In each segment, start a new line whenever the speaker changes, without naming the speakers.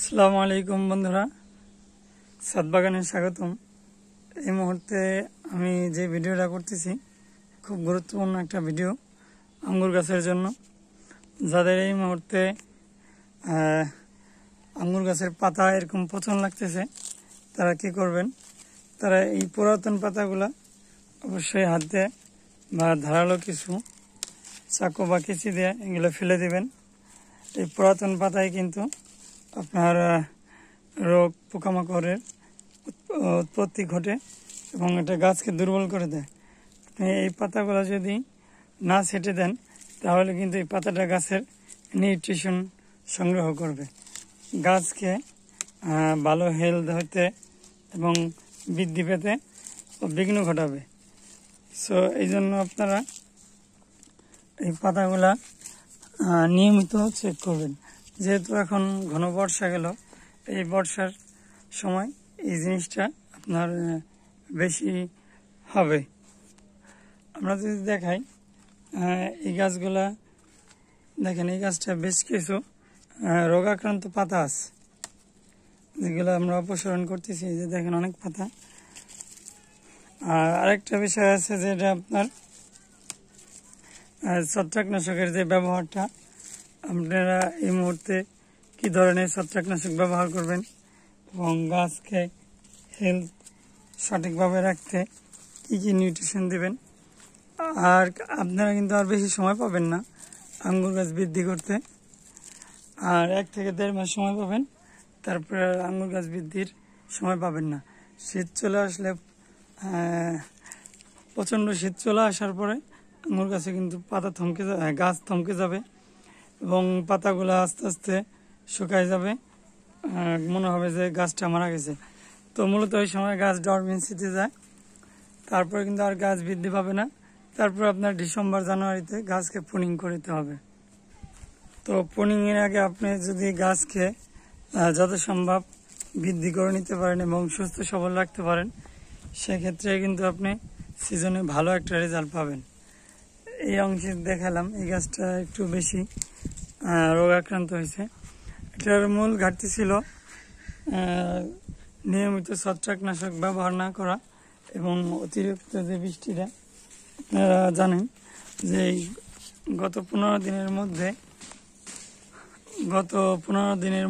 আসসালামু আলাইকুম বন্ধুরা, ছাদ বাগানে স্বাগতম। এই মুহূর্তে আমি যে ভিডিওটা করতেছি খুব গুরুত্বপূর্ণ একটা ভিডিও আঙ্গুর গাছের জন্য। যাদের এই মুহূর্তে আঙ্গুর গাছের পাতা এরকম পচন লাগতেছে, তারা কি করবেন? তারা এই পুরাতন পাতাগুলা অবশ্যই হাত দিয়ে বা ধারালো কিছু চাকু বা কেঁচি দিয়ে এগুলো ফেলে দিবেন। এই পুরাতন পাতায় কিন্তু আপনার রোগ পোকামাকড়ের উৎপত্তি ঘটে এবং এটা গাছকে দুর্বল করে দেয়। আপনি এই পাতাগুলো যদি না ছেটে দেন, তাহলে কিন্তু এই পাতাটা গাছের নিউট্রিশন সংগ্রহ করবে, গাছকে ভালো হেলথ হতে এবং বৃদ্ধি পেতে বিঘ্ন ঘটাবে। সো এই জন্য আপনারা এই পাতাগুলা নিয়মিত চেক করবেন। যেহেতু এখন ঘন বর্ষা গেল, এই বর্ষার সময় এই জিনিসটা আপনার বেশি হবে। আমরা যদি দেখাই এই গাছগুলা দেখেন, এই গাছটা বেশ কিছু রোগাক্রান্ত পাতা আছে, যেগুলো আমরা অপসারণ করতেছি। যে দেখেন অনেক পাতা। আর আরেকটা বিষয় আছে, যেটা আপনার ছত্রাকনাশকের যে ব্যবহারটা, আপনারা এই মুহূর্তে কি ধরনের ছত্রাকনাশক ব্যবহার করবেন এবং গাছকে হেলথ সঠিকভাবে রাখতে কি কি নিউট্রিশন দেবেন। আর আপনারা কিন্তু আর বেশি সময় পাবেন না আঙ্গুর গাছ বৃদ্ধি করতে, আর 1 থেকে 1.5 মাস সময় পাবেন, তারপরে আঙ্গুর গাছ বৃদ্ধির সময় পাবেন না। শীত চলে আসলে প্রচণ্ড শীত চলে আসার পরে আঙ্গুর গাছে কিন্তু পাতা থমকে গাছ থমকে যাবে এবং পাতাগুলো আস্তে আস্তে শুকায় যাবে, মনে হবে যে গাছটা মারা গেছে। তো মূলত ওই সময় গাছ ডরমেন্সিতে যায়, তারপরে কিন্তু আর গাছ বৃদ্ধি পাবে না। তারপর আপনার ডিসেম্বর জানুয়ারিতে গাছকে প্রুনিং করতে হবে। তো প্রুনিংয়ের আগে আপনি যদি গাছকে যত সম্ভব বৃদ্ধি করে নিতে পারেন এবং সুস্থ সবল রাখতে পারেন, সেক্ষেত্রে কিন্তু আপনি সিজনে ভালো একটা রেজাল্ট পাবেন। এই অংশে দেখালাম এই গাছটা একটু বেশি রোগাক্রান্ত হয়েছে। এটার মূল ঘাটতি ছিল নিয়মিত ছত্রাকনাশক ব্যবহার না করা এবং অতিরিক্ত যে বৃষ্টিটা। আপনারা জানেন যে গত 15 দিনের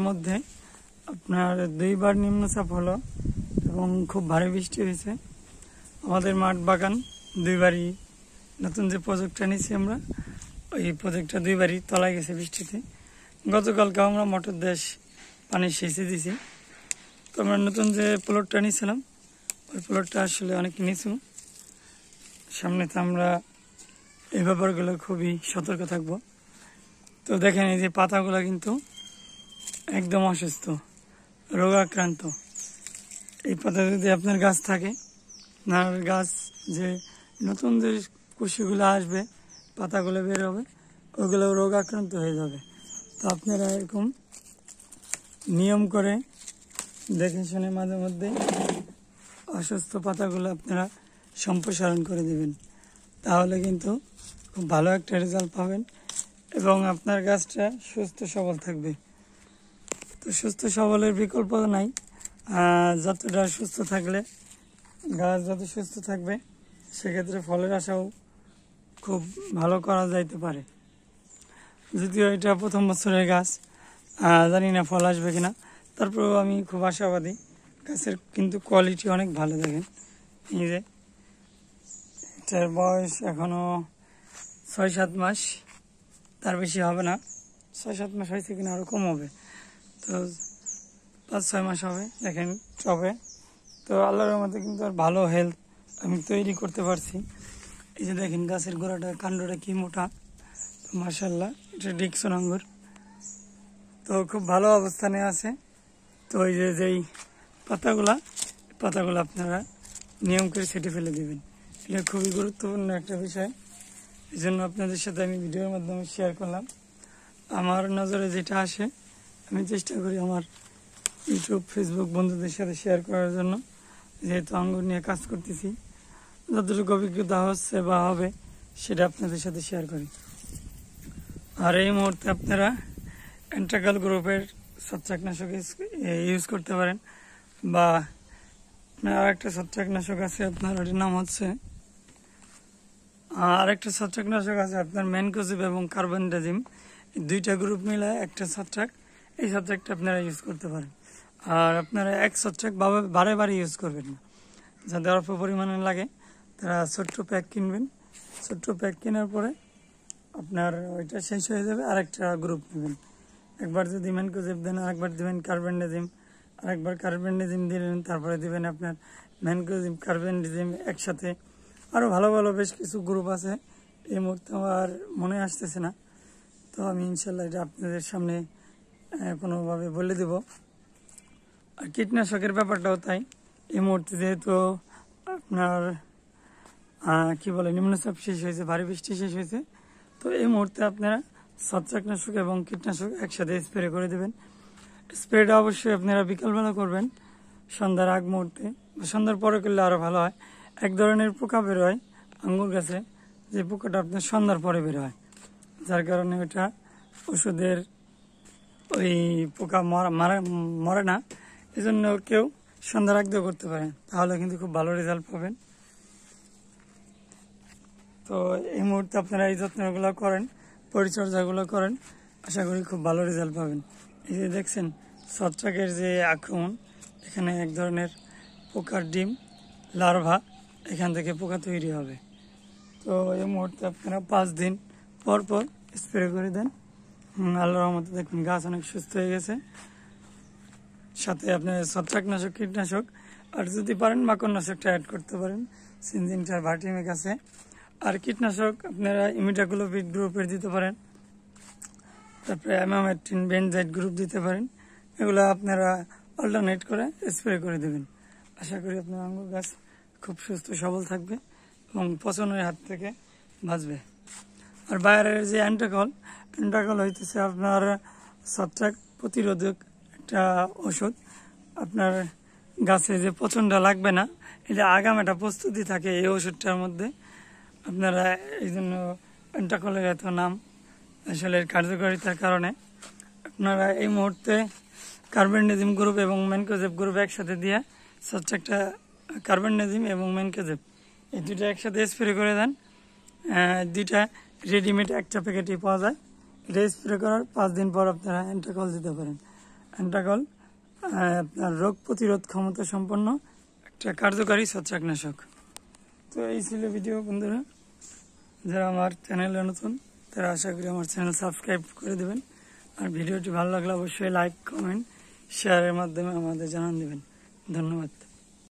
মধ্যে আপনার 2বার নিম্নচাপ হলো এবং খুব ভারী বৃষ্টি হয়েছে। আমাদের মাঠ বাগান 2বারই, নতুন যে প্রজেক্টটা নিয়েছি আমরা, ওই প্রজেক্টটা 2বারই তলায় গেছে বৃষ্টিতে। গতকালকে আমরা মোটর দেশ পানি সেচে দিয়েছি। তো আমরা নতুন যে প্লটটা নিয়েছিলাম, ওই প্লটটা আসলে অনেক নিচু। সামনেতে আমরা এই ব্যাপারগুলো খুবই সতর্ক থাকব। তো দেখেন এই যে পাতাগুলো কিন্তু একদম অসুস্থ, রোগাক্রান্ত। এই পাতা যদি আপনার গাছ থাকে, না গাছ যে নতুন যে কুশিগুলো আসবে, পাতাগুলো বের হবে, ওগুলো রোগাক্রান্ত হয়ে যাবে। তো আপনারা এরকম নিয়ম করে দেখে শুনে মাঝে মধ্যে অসুস্থ পাতাগুলো আপনারা সম্প্রসারণ করে দেবেন, তাহলে কিন্তু খুব ভালো একটা রেজাল্ট পাবেন এবং আপনার গাছটা সুস্থ সবল থাকবে। তো সুস্থ সবলের বিকল্প নাই, যতটা সুস্থ থাকলে গাছ যত সুস্থ থাকবে, সেক্ষেত্রে ফলের আশাও খুব ভালো করা যাইতে পারে। যদিও এটা প্রথম বছরের গাছ, জানি না ফল আসবে কিনা, তারপরেও আমি খুব আশাবাদী। গাছের কিন্তু কোয়ালিটি অনেক ভালো। দেখেন এই যে এটার বয়স এখনও 6-7 মাস, তার বেশি হবে না। 6-7 মাস হয়েছে কিনা, আরও কম হবে। তো 5-6 মাস হবে। দেখেন টবে তো আল্লাহর মধ্যে কিন্তু আর ভালো হেলথ আমি তৈরি করতে পারছি। এই যে দেখেন গাছের গোড়াটা, কাণ্ডটা কি মোটা। তো মাশাআল্লাহ, এটা ডিকসন আঙ্গুর, তো খুব ভালো অবস্থানে আছে। তো এই যে যেই পাতাগুলো আপনারা নিয়ম করে ছেটে ফেলে দেবেন। এটা খুবই গুরুত্বপূর্ণ একটা বিষয়, এই জন্য আপনাদের সাথে আমি ভিডিওর মাধ্যমে শেয়ার করলাম। আমার নজরে যেটা আসে আমি চেষ্টা করি আমার ইউটিউব ফেসবুক বন্ধুদের সাথে শেয়ার করার জন্য, যেহেতু আঙ্গুর নিয়ে কাজ করতেছি। যতটুকু অভিজ্ঞতা হচ্ছে বা হবে সেটা আপনাদের সাথে শেয়ার করি। আর এই মুহূর্তে আপনারা এন্ট্রাকাল গ্রুপের ছত্রাকনাশক ইউজ করতে পারেন, বা আপনার আরেকটা ছত্রাকনাশক আছে, আপনার ওটির নাম হচ্ছে আরেকটা ছত্রাকনাশক আছে আপনার ম্যানকোজিব এবং কার্বনডাজিম, দুইটা গ্রুপ মিলে একটা ছত্রাক। এই ছত্রাকটা আপনারা ইউজ করতে পারেন। আর আপনারা এক ছত্রাক বারে বারে ইউজ করবেন না, যাতে অল্প পরিমাণে লাগে তারা ছোট্ট প্যাক কিনবেন। ছোট্ট প্যাক কেনার পরে আপনার ওইটা শেষ হয়ে যাবে, আরেকটা গ্রুপ নেবেন। একবার যদি ম্যানকোজিব দেন, আরেকবার দেবেন কার্বনডাজিম, আরেকবার কার্বনডাজিম দিলেন, তারপরে দিবেন আপনার ম্যানকোজিব কার্বনডাজিম একসাথে। আরও ভালো ভালো বেশ কিছু গ্রুপ আছে, এই মুহূর্তে আমার মনে আসতেছে না, তো আমি ইনশাল্লাহ এটা আপনাদের সামনে কোনোভাবে বলে দেব। আর কীটনাশকের ব্যাপারটাও তাই, এই মুহূর্তে যেহেতু আপনার কি বলে নিম্নচাপ শেষ হয়েছে, ভারী বৃষ্টি শেষ হয়েছে, তো এই মুহূর্তে আপনারা ছত্রাকনাশক এবং কীটনাশক একসাথে স্প্রে করে দেবেন। স্প্রেটা অবশ্যই আপনারা বিকালবেলা করবেন, সন্ধ্যার আগ মুহূর্তে, সন্ধ্যার পরে করলে আরও ভালো হয়। এক ধরনের পোকা বের হয় আঙ্গুর গাছে, যে পোকাটা আপনার সন্ধ্যার পরে বের হয়, যার কারণে ওটা ওষুধের ওই পোকা মরে না। এই জন্য কেউ সন্ধ্যার আগ দিয়ে করতে পারেন, তাহলে কিন্তু খুব ভালো রেজাল্ট পাবেন। তো এই মুহূর্তে আপনারা এই যত্নগুলো করেন, পরিচর্যাগুলো করেন, আশা করি খুব ভালো রেজাল্ট পাবেন। এই যে দেখছেন ছত্রাকের যে আক্রমণ, এখানে এক ধরনের পোকার ডিম লার্ভা, এখান থেকে পোকা তৈরি হবে। তো এই মুহূর্তে আপনারা 5 দিন পর পর স্প্রে করে দেন। আল্লাহর রহমতে দেখুন গাছ অনেক সুস্থ হয়ে গেছে। সাথে আপনার ছত্রাকনাশক, কীটনাশক, আর যদি পারেন মাকড়নাশকটা অ্যাড করতে পারেন, সিনজিনটার ভার্টিমেক আছে। আর কীটনাশক আপনারা ইমিডাক্লোপিড গ্রুপের দিতে পারেন, তারপরে অ্যামামেট্রিন বেনজাইট গ্রুপ দিতে পারেন। এগুলো আপনারা অল্টারনেট করে স্প্রে করে দেবেন। আশা করি আপনার আঙ্গুর গাছ খুব সুস্থ সবল থাকবে এবং পচনের হাত থেকে বাঁচবে। আর বাইরের যে অ্যান্টাকল হইতেছে আপনার ছত্রাক প্রতিরোধক একটা ওষুধ। আপনার গাছে যে পচনটা লাগবে না, এটা আগাম একটা প্রস্তুতি থাকে এই ওষুধটার মধ্যে। আপনারা এই জন্য অ্যান্টাকলের এত নাম, আসলে কার্যকারিতার কারণে। আপনারা এই মুহূর্তে কার্বনডাজিম গ্রুপ এবং ম্যানকোজেব গ্রুপ একসাথে দিয়ে ছত্রাকটা কার্বনডাজিম এবং ম্যানকোজেব এই দুটো একসাথে স্প্রে করে দেন। দুইটা রেডিমেড একটা প্যাকেটই পাওয়া যায়। এটা স্প্রে করার 5 দিন পর আপনারা অ্যান্টাকল দিতে পারেন। অ্যান্টাকল আপনার রোগ প্রতিরোধ ক্ষমতা সম্পন্ন একটা কার্যকারী ছত্রাকনাশক। তো এই ছিল ভিডিও বন্ধুরা। যারা আমার চ্যানেলে নতুন, তারা আশা করি আমার চ্যানেল সাবস্ক্রাইব করে দেবেন। আর ভিডিওটি ভালো লাগলে অবশ্যই লাইক, কমেন্ট, শেয়ারের মাধ্যমে আমাদের জানান দেবেন। ধন্যবাদ।